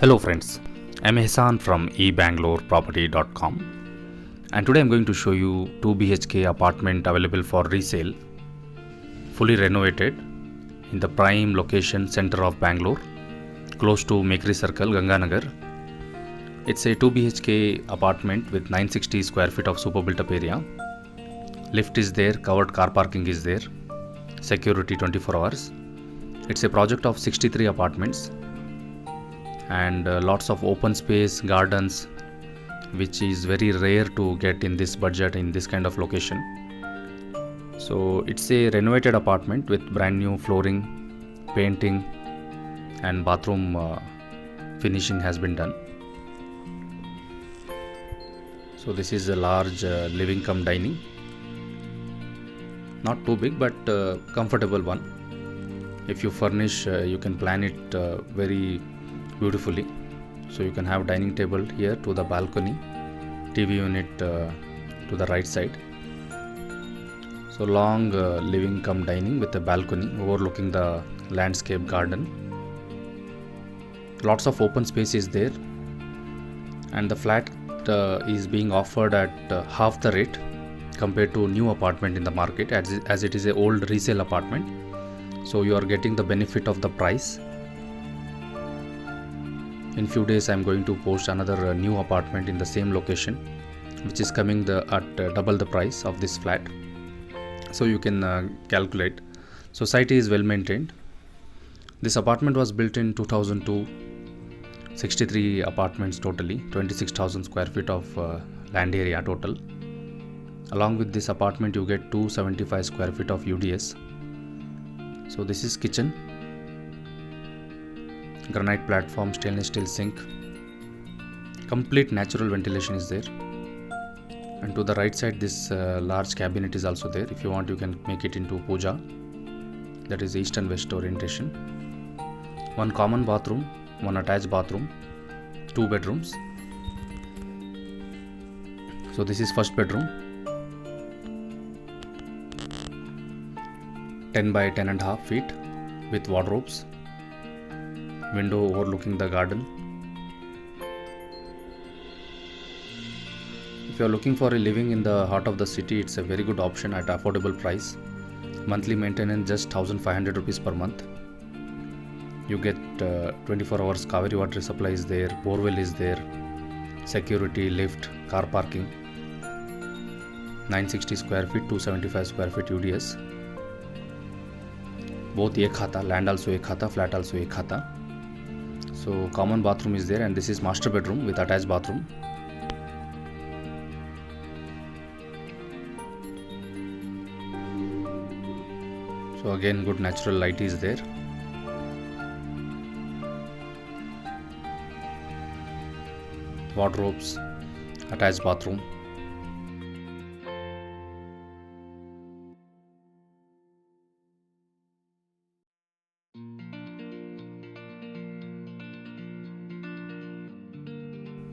Hello friends, I'm Ehsan from ebangaloreproperty.com and today I'm going to show you 2 BHK apartment available for resale, fully renovated in the prime location center of Bangalore, close to Mekri Circle, Ganganagar. It's a 2 BHK apartment with 960 square feet of super built up area. Lift is there, covered car parking is there, security 24 hours. It's a project of 63 apartments and lots of open space, gardens, which is very rare to get in this budget in this kind of location. So it's a renovated apartment with brand new flooring, painting and bathroom finishing has been done. So this is a large living cum dining, not too big but comfortable one. If you furnish, you can plan it very beautifully. So you can have dining table here to the balcony, TV unit to the right side. So long living cum dining with a balcony overlooking the landscape garden. Lots of open space is there, and the flat is being offered at half the rate compared to new apartment in the market, as it is a old resale apartment. So you are getting the benefit of the price. In few days I am going to post another new apartment in the same location, which is coming at double the price of this flat. So you can calculate. Society is well maintained. This apartment was built in 2002. 63 apartments totally, 26,000 square feet of land area total. Along with this apartment you get 275 square feet of UDS. So this is kitchen, granite platform, stainless steel sink, complete natural ventilation is there. And to the right side this large cabinet is also there. If you want, you can make it into puja, that is east and west orientation. One common bathroom, one attached bathroom, 2 bedrooms. So this is first bedroom, 10 by 10.5 feet with wardrobes, window overlooking the garden. If you are looking for a living in the heart of the city, it's a very good option at affordable price. Monthly maintenance just 1,500 rupees per month. You get 24 hours Kaveri water supply is there, borewell is there, security, lift, car parking. 960 square feet, 275 square feet UDS. Both ek khata, land also ek khata, flat also ek khata. So common bathroom is there, and this is master bedroom with attached bathroom. So again good natural light is there. Wardrobes, attached bathroom.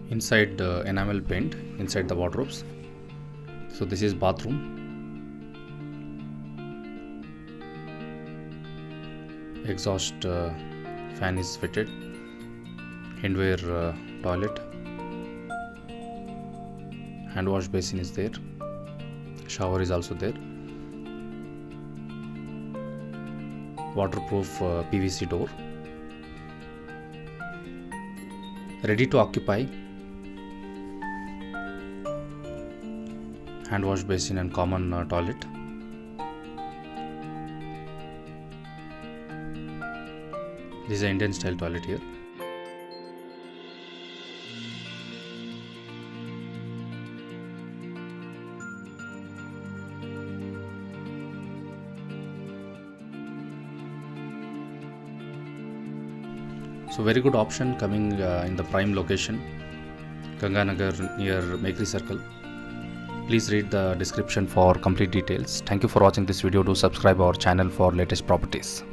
Inside enamel paint inside the wardrobes. So this is bathroom. Exhaust fan is fitted. Handwear toilet. Hand wash basin is there. Shower is also there. Waterproof PVC door. Ready to occupy. Hand wash basin and common toilet. This is an Indian style toilet here. So very good option coming in the prime location, Ganganagar near Mekri Circle. Please read the description for complete details. Thank you for watching this video. Do subscribe our channel for latest properties.